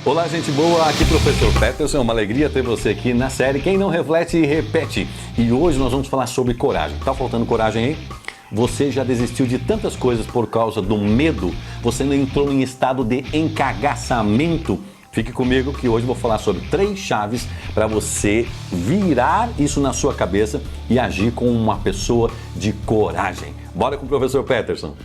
Olá, gente boa, aqui Professor Peterson, é uma alegria ter você aqui na série Quem Não Reflete, Repete. E hoje nós vamos falar sobre coragem. Tá faltando coragem aí? Você já desistiu de tantas coisas por causa do medo? Você não entrou em estado de encagaçamento? Fique comigo que hoje eu vou falar sobre 3 chaves para você virar isso na sua cabeça e agir como uma pessoa de coragem. Bora com o Professor Peterson.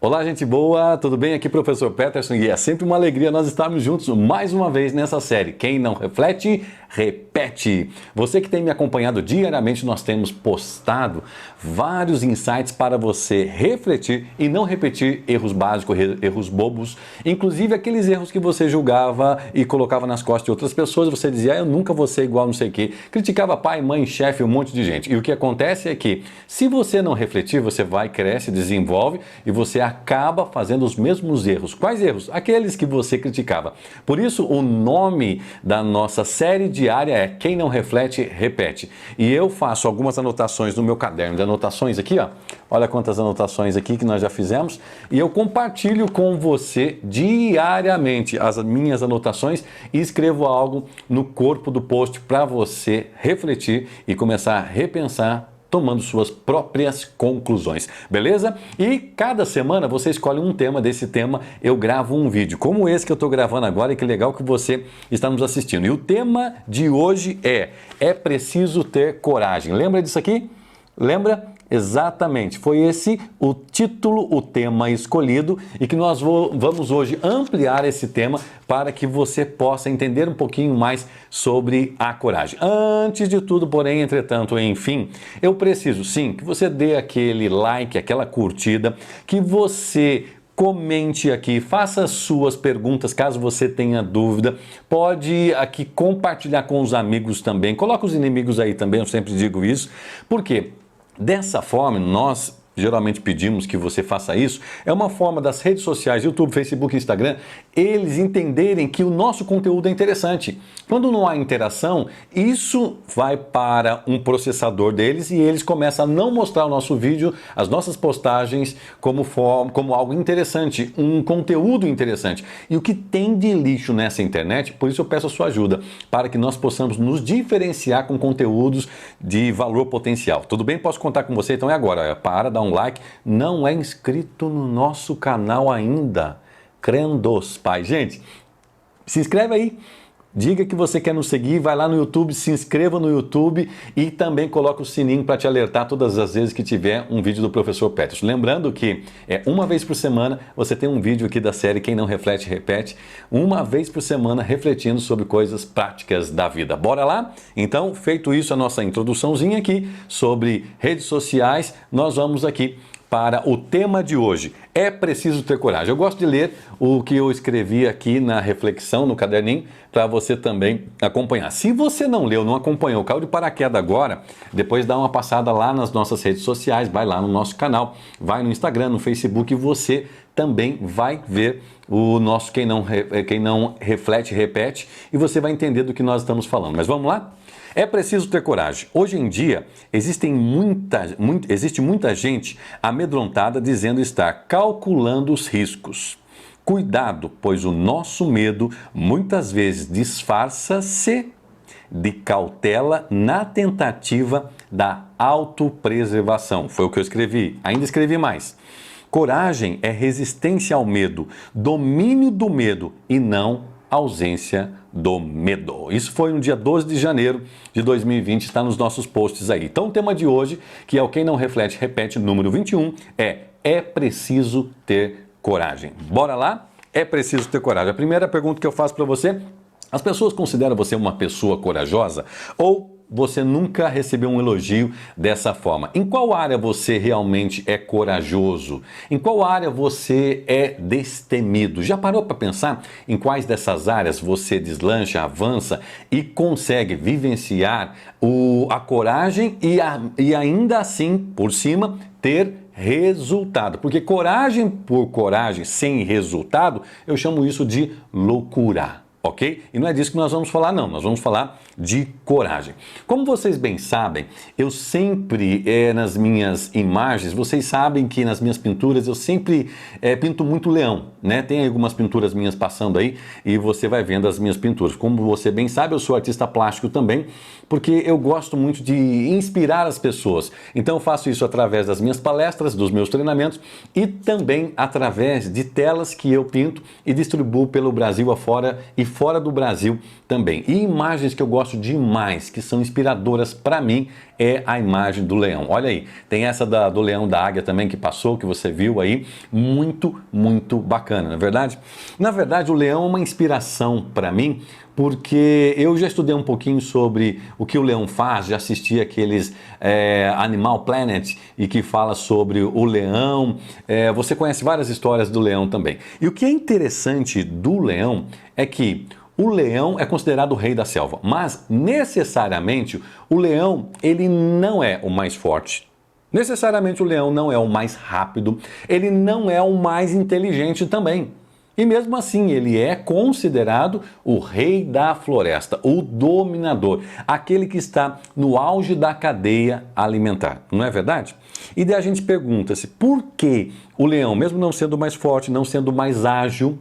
Olá, gente boa, tudo bem? Aqui Professor Peterson e é sempre uma alegria nós estarmos juntos mais uma vez nessa série. Quem não reflete, repete. Você que tem me acompanhado diariamente, nós temos postado vários insights para você refletir e não repetir erros básicos, erros bobos, inclusive aqueles erros que você julgava e colocava nas costas de outras pessoas. Você dizia, eu nunca vou ser igual não sei o que, criticava pai, mãe, chefe, um monte de gente. E o que acontece é que se você não refletir, você vai, cresce, desenvolve e você acaba fazendo os mesmos erros. Quais erros? Aqueles que você criticava. Por isso, o nome da nossa série diária é Quem Não Reflete, Repete. E eu faço algumas anotações no meu caderno de anotações aqui, ó. Olha quantas anotações aqui que nós já fizemos. E eu compartilho com você diariamente as minhas anotações e escrevo algo no corpo do post para você refletir e começar a repensar, tomando suas próprias conclusões, beleza? E cada semana você escolhe um tema, desse tema eu gravo um vídeo, como esse que eu estou gravando agora, e que legal que você está nos assistindo. E o tema de hoje é preciso ter coragem. Lembra disso aqui? Lembra? Exatamente, foi esse o título, o tema escolhido, e que nós vamos hoje ampliar esse tema para que você possa entender um pouquinho mais sobre a coragem. Antes de tudo, porém, entretanto, enfim, eu preciso sim que você dê aquele like, aquela curtida, que você comente aqui, faça suas perguntas caso você tenha dúvida, pode aqui compartilhar com os amigos também, coloca os inimigos aí também, eu sempre digo isso, por quê? Dessa forma, nós geralmente pedimos que você faça isso, é uma forma das redes sociais, YouTube, Facebook, Instagram, eles entenderem que o nosso conteúdo é interessante. Quando não há interação, isso vai para um processador deles e eles começam a não mostrar o nosso vídeo, as nossas postagens como algo interessante, um conteúdo interessante. E o que tem de lixo nessa internet, por isso eu peço a sua ajuda, para que nós possamos nos diferenciar com conteúdos de valor potencial. Tudo bem? Posso contar com você? Então é agora, para, dá um like, não é inscrito no nosso canal ainda, Crendos Pai. Gente, se inscreve aí, diga que você quer nos seguir, vai lá no YouTube, se inscreva no YouTube e também coloca o sininho para te alertar todas as vezes que tiver um vídeo do Professor Peterson. Lembrando que uma vez por semana você tem um vídeo aqui da série Quem Não Reflete, Repete, uma vez por semana refletindo sobre coisas práticas da vida. Bora lá? Então, feito isso, a nossa introduçãozinha aqui sobre redes sociais, nós vamos aqui para o tema de hoje. É preciso ter coragem. Eu gosto de ler o que eu escrevi aqui na reflexão, no caderninho, para você também acompanhar. Se você não leu, não acompanhou, caiu de paraquedas agora, depois dá uma passada lá nas nossas redes sociais, vai lá no nosso canal, vai no Instagram, no Facebook, e você também vai ver o nosso Quem Não Reflete, Repete, e você vai entender do que nós estamos falando. Mas vamos lá? É preciso ter coragem. Hoje em dia, existe muita gente amedrontada dizendo estar calculando os riscos. Cuidado, pois o nosso medo muitas vezes disfarça-se de cautela na tentativa da autopreservação. Foi o que eu escrevi. Ainda escrevi mais. Coragem é resistência ao medo, domínio do medo e não ausência do medo. Isso foi no dia 12 de janeiro de 2020, está nos nossos posts aí. Então o tema de hoje, que é o Quem Não Reflete, Repete, número 21, é preciso ter coragem. Bora lá? É preciso ter coragem. A primeira pergunta que eu faço para você, as pessoas consideram você uma pessoa corajosa ou você nunca recebeu um elogio dessa forma? Em qual área você realmente é corajoso? Em qual área você é destemido? Já parou para pensar em quais dessas áreas você deslancha, avança e consegue vivenciar a coragem e ainda assim, por cima, ter resultado. Porque coragem por coragem, sem resultado, eu chamo isso de loucura. Ok? E não é disso que nós vamos falar, não. Nós vamos falar de coragem. Como vocês bem sabem, eu sempre, nas minhas imagens, vocês sabem que nas minhas pinturas eu sempre pinto muito leão, né? Tem algumas pinturas minhas passando aí e você vai vendo as minhas pinturas. Como você bem sabe, eu sou artista plástico também, porque eu gosto muito de inspirar as pessoas. Então eu faço isso através das minhas palestras, dos meus treinamentos e também através de telas que eu pinto e distribuo pelo Brasil afora e fora do Brasil também. E imagens que eu gosto demais, que são inspiradoras para mim, é a imagem do leão. Olha aí, tem essa do leão da águia também que passou, que você viu aí, muito, muito bacana, não é verdade? Na verdade, o leão é uma inspiração para mim, porque eu já estudei um pouquinho sobre o que o leão faz, já assisti aqueles Animal Planet e que fala sobre o leão. Você conhece várias histórias do leão também. E o que é interessante do leão é que o leão é considerado o rei da selva, mas necessariamente o leão ele não é o mais forte. Necessariamente o leão não é o mais rápido, ele não é o mais inteligente também. E mesmo assim, ele é considerado o rei da floresta, o dominador, aquele que está no auge da cadeia alimentar, não é verdade? E daí a gente pergunta-se por que o leão, mesmo não sendo mais forte, não sendo mais ágil,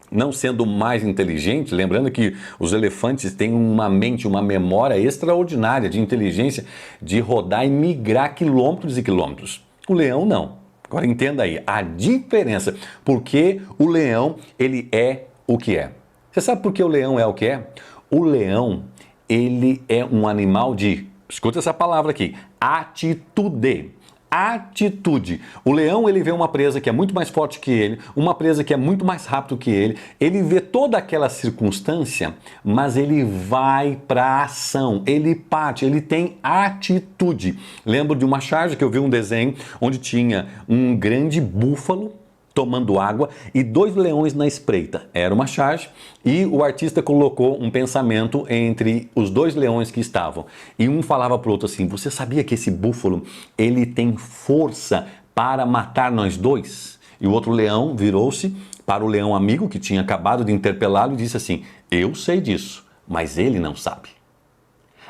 não sendo mais inteligente, lembrando que os elefantes têm uma mente, uma memória extraordinária de inteligência de rodar e migrar quilômetros e quilômetros. O leão não. Agora entenda aí a diferença, porque o leão, ele é o que é. Você sabe por que o leão é o que é? O leão, ele é um animal de, escuta essa palavra aqui, atitude. Atitude. O leão, ele vê uma presa que é muito mais forte que ele, uma presa que é muito mais rápido que ele vê toda aquela circunstância, mas ele vai para a ação, ele parte, ele tem atitude. Lembro de uma charge que eu vi um desenho onde tinha um grande búfalo tomando água e 2 leões na espreita. Era uma charge e o artista colocou um pensamento entre os 2 leões que estavam. E um falava para o outro assim, você sabia que esse búfalo, ele tem força para matar nós 2? E o outro leão virou-se para o leão amigo que tinha acabado de interpelá-lo e disse assim, eu sei disso, mas ele não sabe.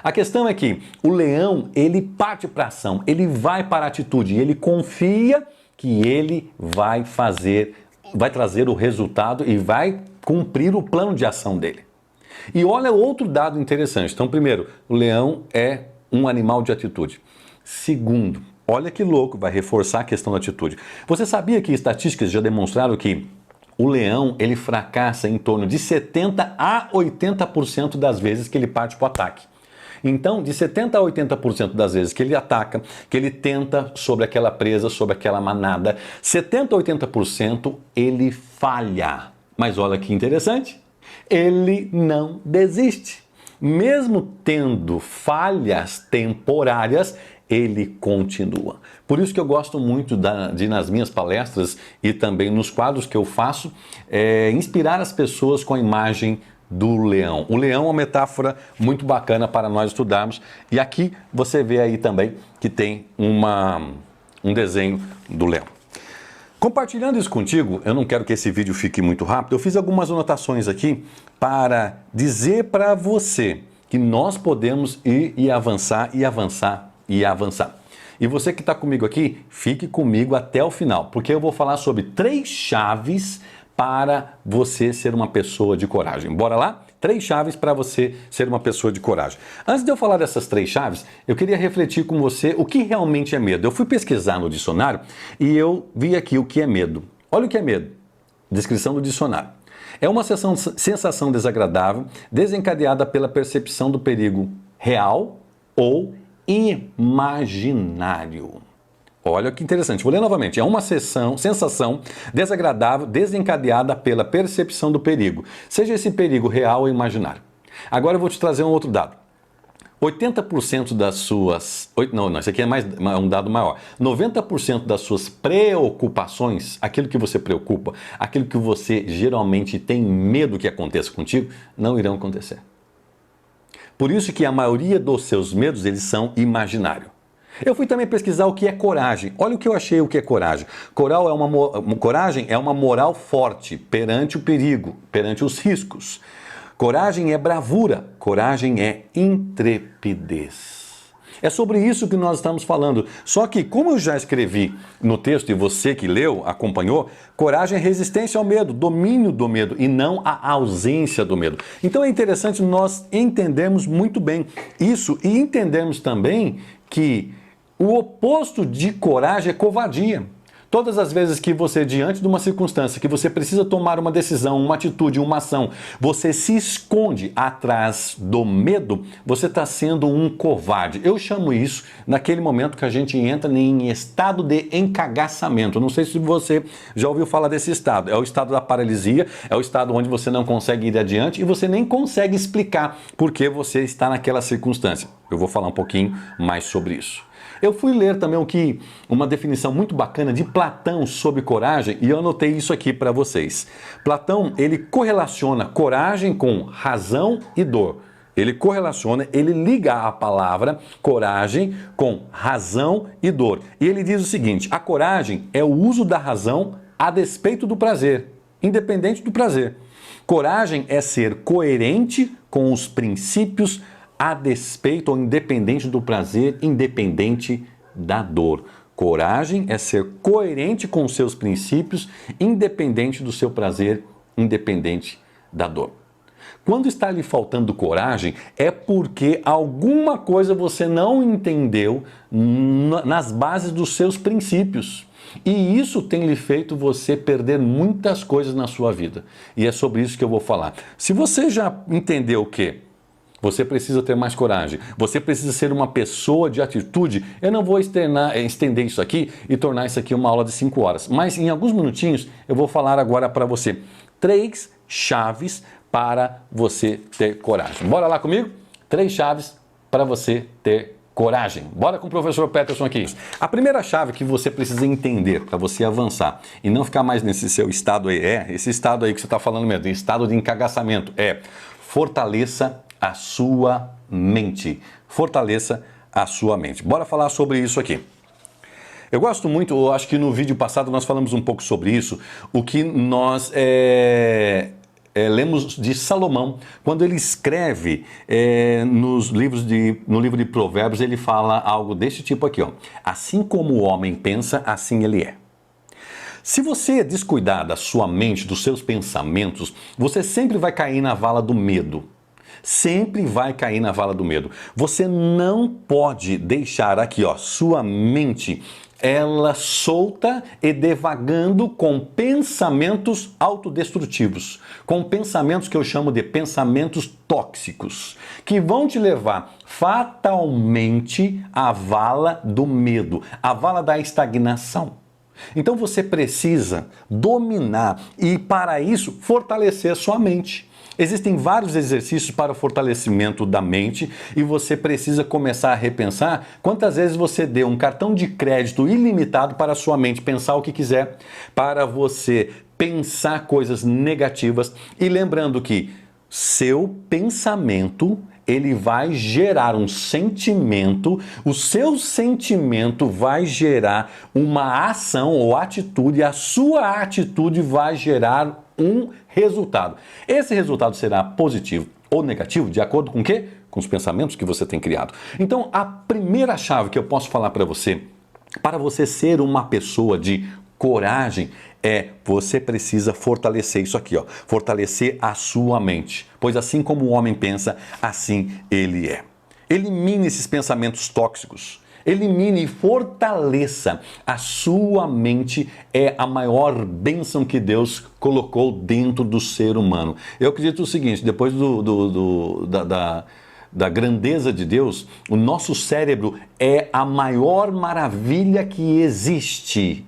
A questão é que o leão, ele parte para a ação, ele vai para a atitude, ele confia que ele vai trazer o resultado e vai cumprir o plano de ação dele. E olha outro dado interessante. Então, primeiro, o leão é um animal de atitude. Segundo, olha que louco, vai reforçar a questão da atitude. Você sabia que estatísticas já demonstraram que o leão, ele fracassa em torno de 70 a 80% das vezes que ele parte para o ataque. Então, de 70% a 80% das vezes que ele ataca, que ele tenta sobre aquela presa, sobre aquela manada, 70% a 80% ele falha. Mas olha que interessante, ele não desiste. Mesmo tendo falhas temporárias, ele continua. Por isso que eu gosto muito de nas minhas palestras e também nos quadros que eu faço, inspirar as pessoas com a imagem do leão. O leão é uma metáfora muito bacana para nós estudarmos. E aqui você vê aí também que tem um desenho do leão. Compartilhando isso contigo, eu não quero que esse vídeo fique muito rápido, eu fiz algumas anotações aqui para dizer para você que nós podemos ir e avançar, e avançar, e avançar. E você que está comigo aqui, fique comigo até o final, porque eu vou falar sobre 3 chaves para você ser uma pessoa de coragem. Bora lá? 3 chaves para você ser uma pessoa de coragem. Antes de eu falar dessas 3 chaves, eu queria refletir com você o que realmente é medo. Eu fui pesquisar no dicionário e eu vi aqui o que é medo. Olha o que é medo. Descrição do dicionário. É uma sensação desagradável desencadeada pela percepção do perigo real ou imaginário. Olha que interessante, vou ler novamente. É uma sensação desagradável desencadeada pela percepção do perigo, seja esse perigo real ou imaginário. Agora eu vou te trazer um outro dado. 80% das suas... Não, isso aqui é um dado maior. 90% das suas preocupações, aquilo que você preocupa, aquilo que você geralmente tem medo que aconteça contigo, não irão acontecer. Por isso que a maioria dos seus medos, eles são imaginários. Eu fui também pesquisar o que é coragem. Olha o que eu achei o que é coragem. Coragem é uma moral forte perante o perigo, perante os riscos. Coragem é bravura, coragem é intrepidez. É sobre isso que nós estamos falando. Só que, como eu já escrevi no texto, e você que leu, acompanhou, coragem é resistência ao medo, domínio do medo, e não a ausência do medo. Então é interessante nós entendermos muito bem isso e entendermos também que o oposto de coragem é covardia. Todas as vezes que você, diante de uma circunstância, que você precisa tomar uma decisão, uma atitude, uma ação, você se esconde atrás do medo, você está sendo um covarde. Eu chamo isso, naquele momento que a gente entra em estado de encagaçamento. Não sei se você já ouviu falar desse estado. É o estado da paralisia, é o estado onde você não consegue ir adiante e você nem consegue explicar por que você está naquela circunstância. Eu vou falar um pouquinho mais sobre isso. Eu fui ler também uma definição muito bacana de Platão sobre coragem e eu anotei isso aqui para vocês. Platão, ele correlaciona coragem com razão e dor. Ele correlaciona, ele liga a palavra coragem com razão e dor. E ele diz o seguinte: a coragem é o uso da razão a despeito do prazer, independente do prazer. Coragem é ser coerente com os princípios a despeito ou independente do prazer, independente da dor. Coragem é ser coerente com os seus princípios, independente do seu prazer, independente da dor. Quando está lhe faltando coragem, é porque alguma coisa você não entendeu nas bases dos seus princípios. E isso tem lhe feito você perder muitas coisas na sua vida. E é sobre isso que eu vou falar. Se você já entendeu o quê? Você precisa ter mais coragem. Você precisa ser uma pessoa de atitude. Eu não vou estender isso aqui e tornar isso aqui uma aula de 5 horas. Mas em alguns minutinhos eu vou falar agora para você 3 chaves para você ter coragem. Bora lá comigo? 3 chaves para você ter coragem. Bora com o professor Peterson aqui. A primeira chave que você precisa entender para você avançar e não ficar mais nesse seu estado aí, esse estado aí que você está falando mesmo, estado de encagaçamento, fortaleça a sua mente. Fortaleça a sua mente. Bora falar sobre isso aqui. Eu gosto muito, eu acho que no vídeo passado nós falamos um pouco sobre isso, o que nós lemos de Salomão, quando ele escreve no livro de Provérbios, ele fala algo desse tipo aqui, ó. Assim como o homem pensa, assim ele é. Se você descuidar da sua mente, dos seus pensamentos, você sempre vai cair na vala do medo. Sempre vai cair na vala do medo. Você não pode deixar aqui, ó, sua mente, ela solta e devagando com pensamentos autodestrutivos, com pensamentos que eu chamo de pensamentos tóxicos, que vão te levar fatalmente à vala do medo, à vala da estagnação. Então você precisa dominar e, para isso, fortalecer sua mente. Existem vários exercícios para o fortalecimento da mente e você precisa começar a repensar quantas vezes você deu um cartão de crédito ilimitado para a sua mente pensar o que quiser, para você pensar coisas negativas e lembrando que seu pensamento ele vai gerar um sentimento, o seu sentimento vai gerar uma ação ou atitude, a sua atitude vai gerar um resultado. Esse resultado será positivo ou negativo, de acordo com o quê? Com os pensamentos que você tem criado. Então, a primeira chave que eu posso falar para você ser uma pessoa de coragem, você precisa fortalecer isso aqui, ó, fortalecer a sua mente. Pois assim como o homem pensa, assim ele é. Elimine esses pensamentos tóxicos. Elimine e fortaleça a sua mente, é a maior bênção que Deus colocou dentro do ser humano. Eu acredito o seguinte, depois da grandeza de Deus, o nosso cérebro é a maior maravilha que existe.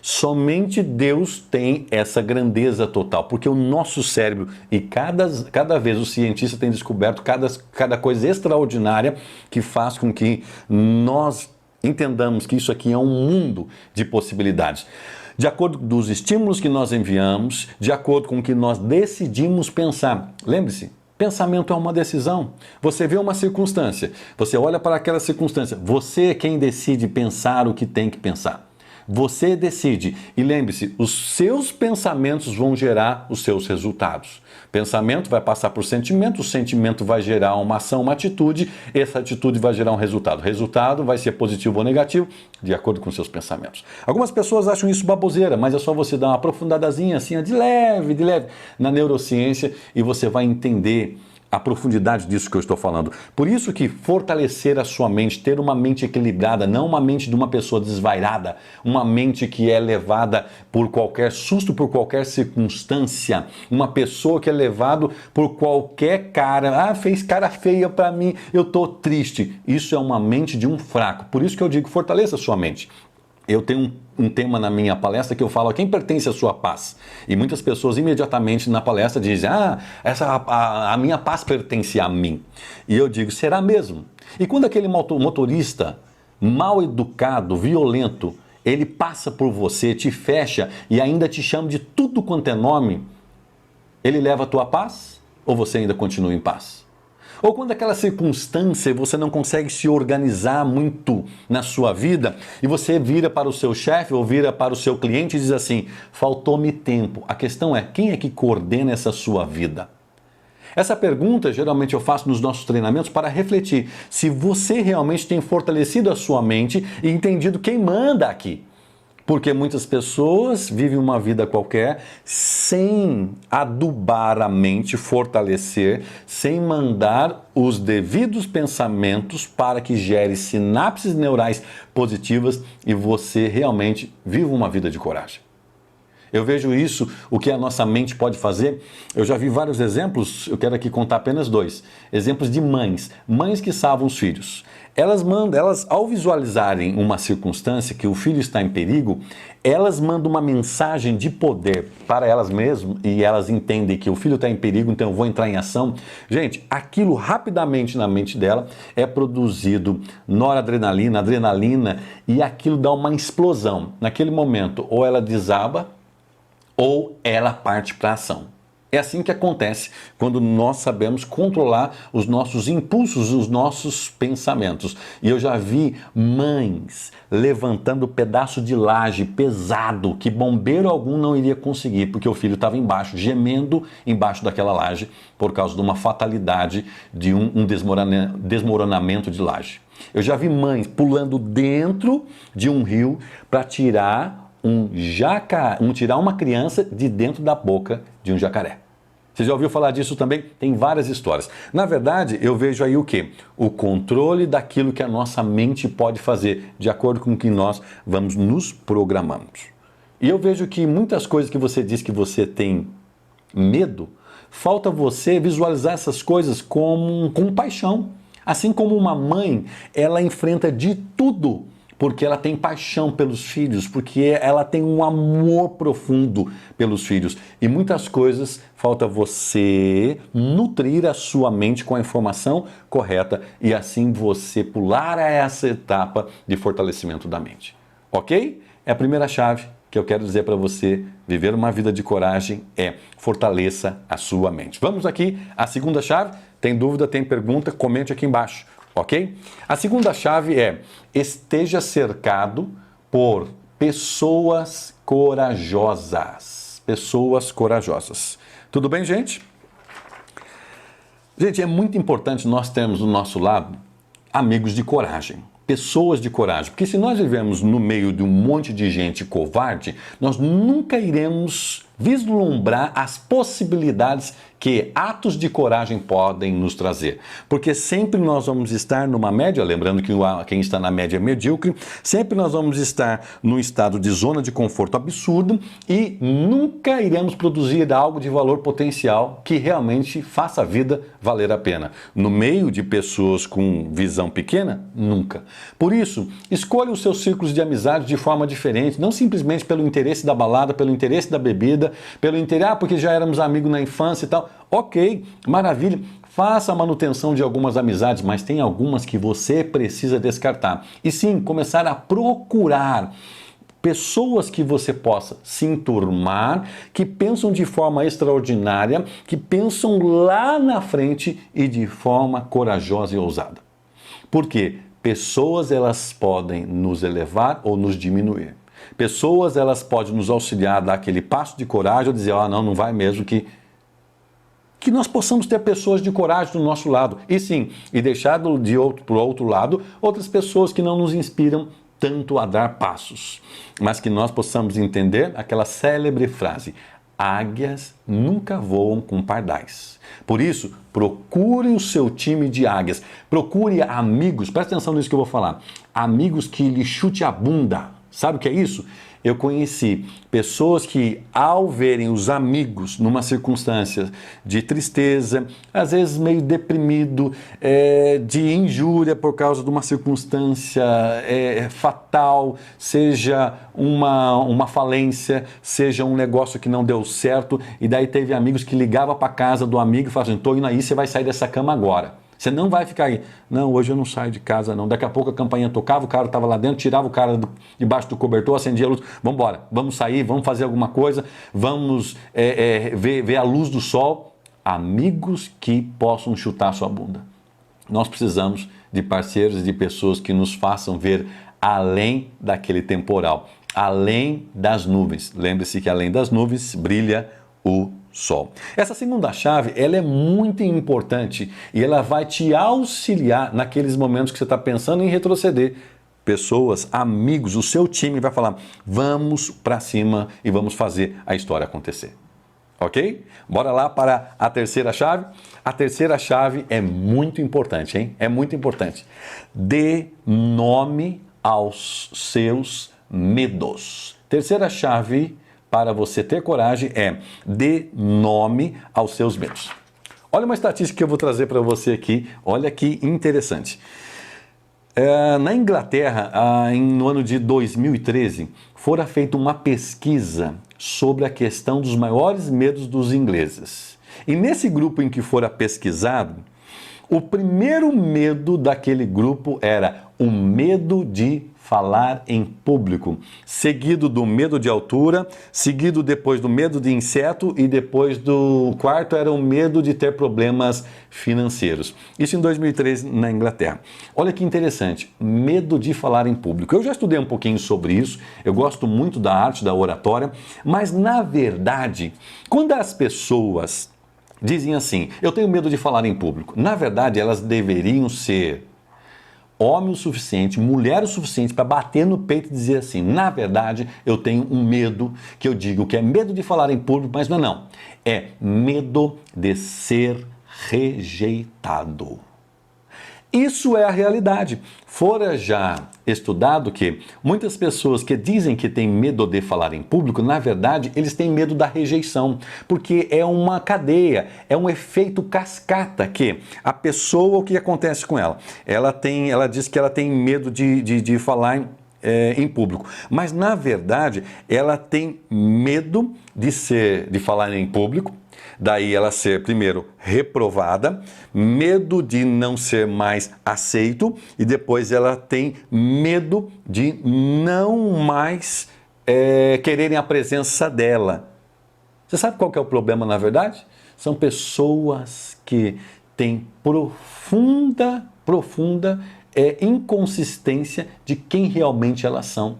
Somente Deus tem essa grandeza total, porque o nosso cérebro, e cada vez os cientistas têm descoberto cada coisa extraordinária que faz com que nós entendamos que isso aqui é um mundo de possibilidades. De acordo com os estímulos que nós enviamos, de acordo com o que nós decidimos pensar. Lembre-se, Pensamento é uma decisão. Você vê uma circunstância, você olha para aquela circunstância, você é quem decide pensar o que tem que pensar. Você decide. E lembre-se, os seus pensamentos vão gerar os seus resultados. Pensamento vai passar por sentimento, o sentimento vai gerar uma ação, uma atitude, essa atitude vai gerar um resultado. O resultado vai ser positivo ou negativo, de acordo com seus pensamentos. Algumas pessoas acham isso baboseira, mas é só você dar uma aprofundadazinha assim, de leve, na neurociência e você vai entender a profundidade disso que eu estou falando. Por isso que fortalecer a sua mente, ter uma mente equilibrada, não uma mente de uma pessoa desvairada, uma mente que é levada por qualquer susto, por qualquer circunstância, uma pessoa que é levado por qualquer cara, fez cara feia para mim, eu tô triste. Isso é uma mente de um fraco. Por isso que eu digo, fortaleça a sua mente. Eu tenho um tema na minha palestra que eu falo a quem pertence a sua paz. E muitas pessoas imediatamente na palestra dizem, a minha paz pertence a mim. E eu digo, será mesmo? E quando aquele motorista mal educado, violento, ele passa por você, te fecha e ainda te chama de tudo quanto é nome, ele leva a tua paz ou você ainda continua em paz? Ou quando aquela circunstância você não consegue se organizar muito na sua vida e você vira para o seu chefe ou vira para o seu cliente e diz assim, faltou-me tempo. A questão é, quem é que coordena essa sua vida? Essa pergunta geralmente eu faço nos nossos treinamentos para refletir se você realmente tem fortalecido a sua mente e entendido quem manda aqui. Porque muitas pessoas vivem uma vida qualquer sem adubar a mente, fortalecer, sem mandar os devidos pensamentos para que gere sinapses neurais positivas e você realmente viva uma vida de coragem. Eu vejo isso, o que a nossa mente pode fazer. Eu já vi vários exemplos, eu quero aqui contar apenas 2. Exemplos de mães que salvam os filhos. Elas, ao visualizarem uma circunstância que o filho está em perigo, elas mandam uma mensagem de poder para elas mesmas e elas entendem que o filho está em perigo, então eu vou entrar em ação. Gente, aquilo rapidamente na mente dela é produzido noradrenalina, adrenalina e aquilo dá uma explosão. Naquele momento, ou ela desaba ou ela parte para a ação. É assim que acontece quando nós sabemos controlar os nossos impulsos, os nossos pensamentos. E eu já vi mães levantando pedaço de laje pesado que bombeiro algum não iria conseguir, porque o filho estava embaixo, gemendo embaixo daquela laje por causa de uma fatalidade de um desmoronamento de laje. Eu já vi mães pulando dentro de um rio para tirar tirar uma criança de dentro da boca de um jacaré. Você já ouviu falar disso também? Tem várias histórias. Na verdade, eu vejo aí o quê? O controle daquilo que a nossa mente pode fazer, de acordo com o que nós vamos nos programando. E eu vejo que muitas coisas que você diz que você tem medo, falta você visualizar essas coisas com paixão. Assim como uma mãe, ela enfrenta de tudo, porque ela tem paixão pelos filhos, porque ela tem um amor profundo pelos filhos. E muitas coisas falta você nutrir a sua mente com a informação correta e assim você pular a essa etapa de fortalecimento da mente. Ok? É a primeira chave que eu quero dizer para você, viver uma vida de coragem é fortaleça a sua mente. Vamos aqui, a segunda chave. Tem dúvida, tem pergunta, comente aqui embaixo. Ok? A segunda chave é esteja cercado por pessoas corajosas. Pessoas corajosas. Tudo bem, gente? Gente, é muito importante nós termos do nosso lado amigos de coragem. Pessoas de coragem. Porque se nós vivemos no meio de um monte de gente covarde, nós nunca iremos vislumbrar as possibilidades que atos de coragem podem nos trazer. Porque sempre nós vamos estar numa média, lembrando que quem está na média é medíocre, sempre nós vamos estar num estado de zona de conforto absurdo e nunca iremos produzir algo de valor potencial que realmente faça a vida valer a pena. No meio de pessoas com visão pequena, nunca. Por isso, escolha os seus círculos de amizade de forma diferente, não simplesmente pelo interesse da balada, pelo interesse da bebida, pelo interesse, porque já éramos amigos na infância e tal. Ok, maravilha. Faça a manutenção de algumas amizades, mas tem algumas que você precisa descartar. E sim, começar a procurar Pessoas que você possa se enturmar, que pensam de forma extraordinária, que pensam lá na frente e de forma corajosa e ousada. Por quê? Pessoas, elas podem nos elevar ou nos diminuir. Pessoas, elas podem nos auxiliar a dar aquele passo de coragem ou dizer, não vai mesmo, que nós possamos ter pessoas de coragem do nosso lado. E sim, e deixar por outro lado, outras pessoas que não nos inspiram tanto a dar passos. Mas que nós possamos entender aquela célebre frase, águias nunca voam com pardais. Por isso, procure o seu time de águias. Procure amigos, presta atenção nisso que eu vou falar. Amigos que lhe chute a bunda. Sabe o que é isso? Eu conheci pessoas que, ao verem os amigos numa circunstância de tristeza, às vezes meio deprimido, de injúria por causa de uma circunstância fatal, seja uma falência, seja um negócio que não deu certo, e daí teve amigos que ligavam para a casa do amigo e falavam assim, tô indo aí, você vai sair dessa cama agora. Você não vai ficar aí. Não, hoje eu não saio de casa, não. Daqui a pouco a campainha tocava, o cara estava lá dentro, tirava o cara debaixo do cobertor, acendia a luz. Vamos embora, vamos sair, vamos fazer alguma coisa, vamos ver a luz do sol. Amigos que possam chutar a sua bunda. Nós precisamos de parceiros e de pessoas que nos façam ver além daquele temporal, além das nuvens. Lembre-se que além das nuvens brilha o sol. Essa segunda chave, ela é muito importante e ela vai te auxiliar naqueles momentos que você está pensando em retroceder. Pessoas, amigos, o seu time vai falar, vamos para cima e vamos fazer a história acontecer. Ok? Bora lá para a terceira chave. A terceira chave é muito importante, hein? É muito importante. Dê nome aos seus medos. Terceira chave para você ter coragem dê nome aos seus medos. Olha uma estatística que eu vou trazer para você aqui, olha que interessante. Na Inglaterra, no ano de 2013, fora feita uma pesquisa sobre a questão dos maiores medos dos ingleses. E nesse grupo em que fora pesquisado, o primeiro medo daquele grupo era o medo de falar em público, seguido do medo de altura, seguido depois do medo de inseto e depois do quarto era o medo de ter problemas financeiros. Isso em 2013 na Inglaterra. Olha que interessante, medo de falar em público. Eu já estudei um pouquinho sobre isso, eu gosto muito da arte da oratória, mas na verdade, quando as pessoas dizem assim, eu tenho medo de falar em público, na verdade elas deveriam ser homem o suficiente, mulher o suficiente para bater no peito e dizer assim, na verdade eu tenho um medo, que eu digo que é medo de falar em público, mas não. É medo de ser rejeitado. Isso é a realidade. Fora já estudado que muitas pessoas que dizem que têm medo de falar em público, na verdade, eles têm medo da rejeição, porque é uma cadeia, é um efeito cascata que a pessoa, o que acontece com ela? Ela diz que ela tem medo de falar em público, mas na verdade ela tem medo de falar em público. Daí ela ser, primeiro, reprovada, medo de não ser mais aceito e depois ela tem medo de não mais quererem a presença dela. Você sabe qual que é o problema, na verdade? São pessoas que têm profunda inconsistência de quem realmente elas são.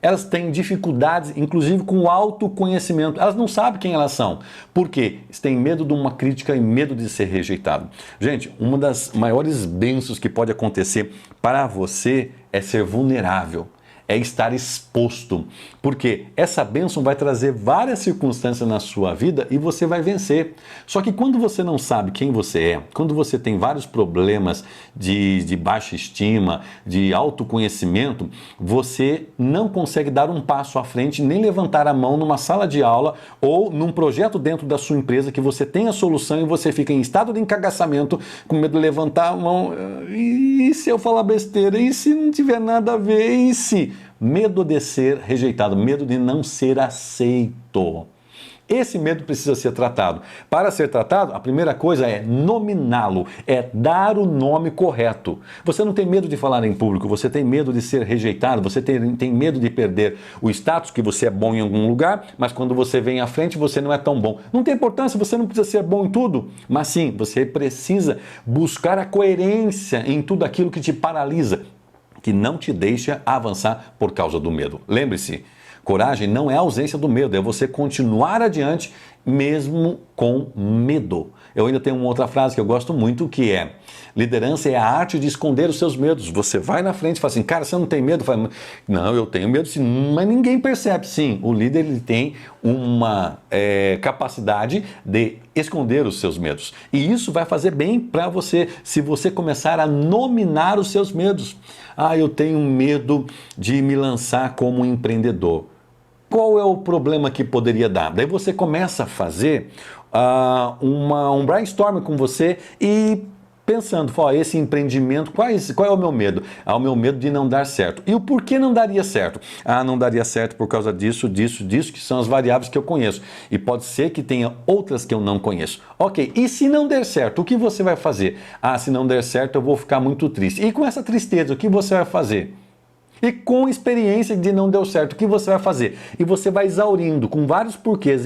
Elas têm dificuldades, inclusive com o autoconhecimento. Elas não sabem quem elas são. Por quê? Eles têm medo de uma crítica e medo de ser rejeitado. Gente, uma das maiores bênçãos que pode acontecer para você é ser vulnerável. É estar exposto, porque essa bênção vai trazer várias circunstâncias na sua vida e você vai vencer. Só que quando você não sabe quem você é, quando você tem vários problemas de baixa estima, de autoconhecimento, você não consegue dar um passo à frente, nem levantar a mão numa sala de aula ou num projeto dentro da sua empresa que você tem a solução e você fica em estado de encagaçamento, com medo de levantar a mão. E se eu falar besteira? E se não tiver nada a ver? E se? Medo de ser rejeitado, medo de não ser aceito. Esse medo precisa ser tratado. Para ser tratado, a primeira coisa é nominá-lo, é dar o nome correto. Você não tem medo de falar em público, você tem medo de ser rejeitado, você tem medo de perder o status, que você é bom em algum lugar, mas quando você vem à frente você não é tão bom. Não tem importância, você não precisa ser bom em tudo, mas sim, você precisa buscar a coerência em tudo aquilo que te paralisa, que não te deixa avançar por causa do medo. Lembre-se, coragem não é a ausência do medo, é você continuar adiante mesmo com medo. Eu ainda tenho uma outra frase que eu gosto muito, que é: liderança é a arte de esconder os seus medos. Você vai na frente e fala assim, cara, você não tem medo? Fala, não, eu tenho medo sim, mas ninguém percebe. Sim, o líder ele tem uma capacidade de esconder os seus medos. E isso vai fazer bem para você, se você começar a nominar os seus medos. Ah, eu tenho medo de me lançar como um empreendedor. Qual é o problema que poderia dar? Daí você começa a fazer um brainstorm com você e pensando, esse empreendimento, qual é o meu medo? O meu medo de não dar certo. E o porquê não daria certo? Não daria certo por causa disso, que são as variáveis que eu conheço. E pode ser que tenha outras que eu não conheço. Ok, e se não der certo, o que você vai fazer? Se não der certo, eu vou ficar muito triste. E com essa tristeza, o que você vai fazer? E com experiência de não deu certo, o que você vai fazer? E você vai exaurindo com vários porquês,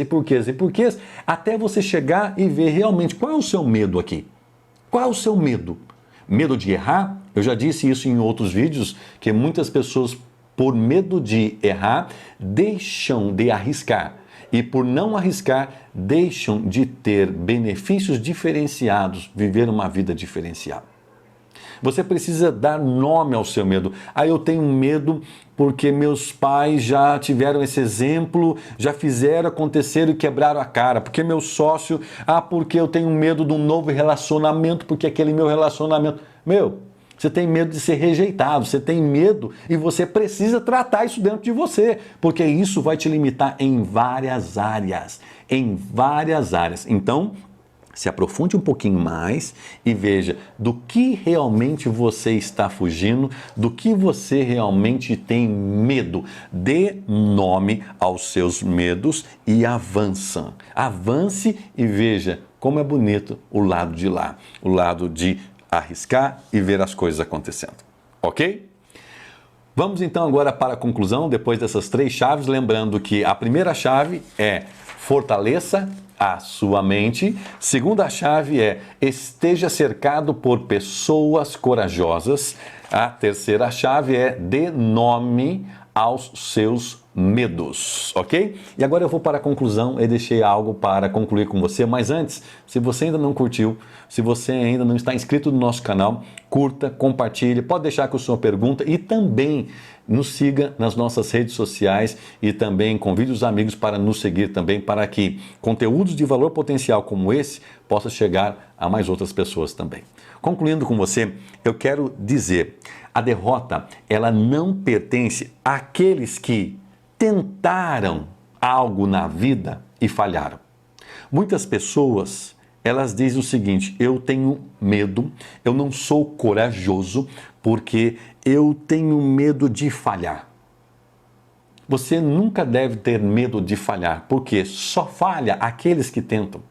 até você chegar e ver realmente qual é o seu medo aqui. Qual é o seu medo? Medo de errar? Eu já disse isso em outros vídeos, que muitas pessoas, por medo de errar, deixam de arriscar. E por não arriscar, deixam de ter benefícios diferenciados, viver uma vida diferenciada. Você precisa dar nome ao seu medo. Eu tenho medo porque meus pais já tiveram esse exemplo, já fizeram acontecer e quebraram a cara. Porque meu sócio, porque eu tenho medo de um novo relacionamento, porque aquele meu relacionamento... Você tem medo de ser rejeitado, você tem medo e você precisa tratar isso dentro de você, porque isso vai te limitar em várias áreas, Então, se aprofunde um pouquinho mais e veja do que realmente você está fugindo, do que você realmente tem medo. Dê nome aos seus medos e avança. Avance e veja como é bonito o lado de lá, o lado de arriscar e ver as coisas acontecendo. Ok? Vamos então agora para a conclusão, depois dessas 3 chaves, lembrando que a primeira chave é fortaleça a sua mente. Segunda chave é esteja cercado por pessoas corajosas. A terceira chave é dê nome aos seus medos, ok? E agora eu vou para a conclusão e deixei algo para concluir com você, mas antes, se você ainda não curtiu, se você ainda não está inscrito no nosso canal, curta, compartilhe, pode deixar com a sua pergunta e também nos siga nas nossas redes sociais e também convide os amigos para nos seguir também, para que conteúdos de valor potencial como esse possa chegar a mais outras pessoas também. Concluindo com você, eu quero dizer, a derrota, ela não pertence àqueles que tentaram algo na vida e falharam. Muitas pessoas, elas dizem o seguinte, eu tenho medo, eu não sou corajoso porque eu tenho medo de falhar. Você nunca deve ter medo de falhar, porque só falha aqueles que tentam.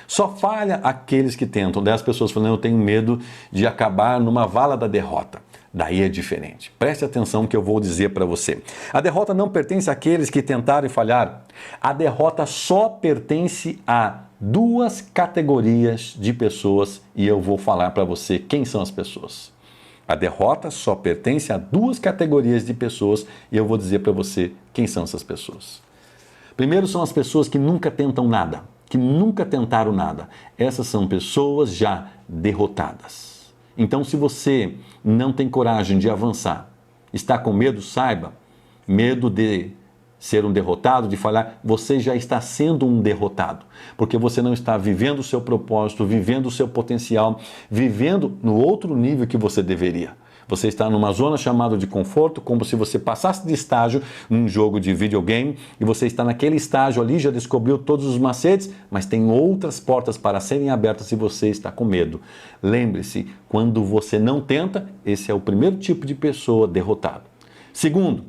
Só falha aqueles que tentam. Daí as pessoas falam, eu tenho medo de acabar numa vala da derrota. Daí é diferente. Preste atenção no que eu vou dizer para você. A derrota não pertence àqueles que tentaram e falharam. A derrota só pertence a 2 categorias de pessoas e eu vou falar para você quem são as pessoas. A derrota só pertence a 2 categorias de pessoas e eu vou dizer para você quem são essas pessoas. Primeiro são as pessoas que nunca tentam nada, que nunca tentaram nada. Essas são pessoas já derrotadas. Então, se você não tem coragem de avançar, está com medo, saiba, medo de ser um derrotado, de falhar, você já está sendo um derrotado, porque você não está vivendo o seu propósito, vivendo o seu potencial, vivendo no outro nível que você deveria. Você está numa zona chamada de conforto, como se você passasse de estágio num jogo de videogame e você está naquele estágio ali, já descobriu todos os macetes, mas tem outras portas para serem abertas e você está com medo. Lembre-se, quando você não tenta, esse é o primeiro tipo de pessoa derrotado. Segundo,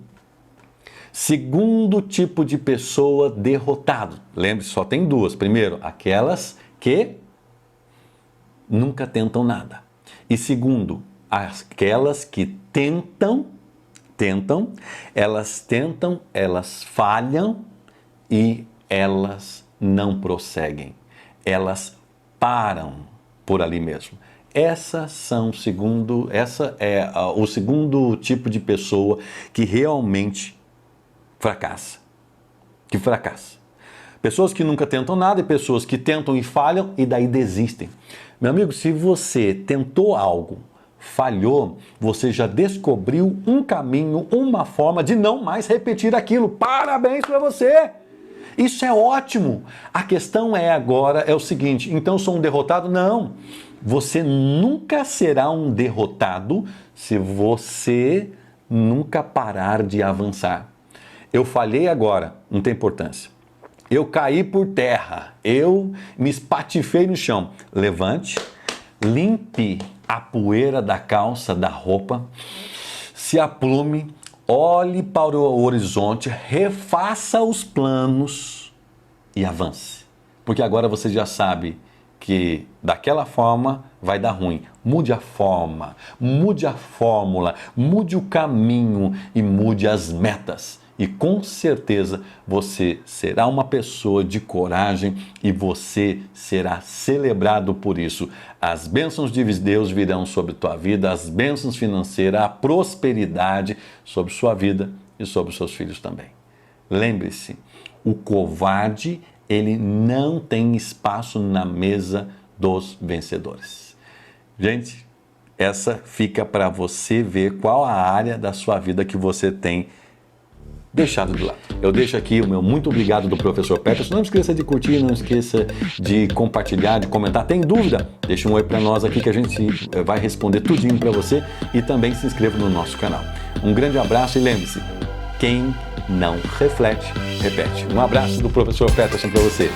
Segundo tipo de pessoa derrotado. Lembre-se, só tem duas. Primeiro, aquelas que nunca tentam nada. E segundo, aquelas que tentam, elas falham e elas não prosseguem. Elas param por ali mesmo. Essa é o segundo tipo de pessoa que realmente fracassa. Pessoas que nunca tentam nada e pessoas que tentam e falham e daí desistem. Meu amigo, se você tentou algo, falhou, você já descobriu um caminho, uma forma de não mais repetir aquilo. Parabéns para você! Isso é ótimo. A questão agora é o seguinte, então eu sou um derrotado? Não. Você nunca será um derrotado se você nunca parar de avançar. Eu falhei agora, não tem importância. Eu caí por terra, eu me espatifei no chão. Levante, limpe a poeira da calça, da roupa, se aplume, olhe para o horizonte, refaça os planos e avance. Porque agora você já sabe que daquela forma vai dar ruim. Mude a forma, mude a fórmula, mude o caminho e mude as metas. E com certeza você será uma pessoa de coragem e você será celebrado por isso. As bênçãos de Deus virão sobre tua vida, as bênçãos financeiras, a prosperidade sobre sua vida e sobre os seus filhos também. Lembre-se, o covarde, ele não tem espaço na mesa dos vencedores. Gente, essa fica para você ver qual a área da sua vida que você tem deixado de lado. Eu deixo aqui o meu muito obrigado do professor Peterson. Não esqueça de curtir, não esqueça de compartilhar, de comentar. Tem dúvida? Deixa um oi para nós aqui que a gente vai responder tudinho para você e também se inscreva no nosso canal. Um grande abraço e lembre-se, quem não reflete, repete. Um abraço do professor Peterson para você.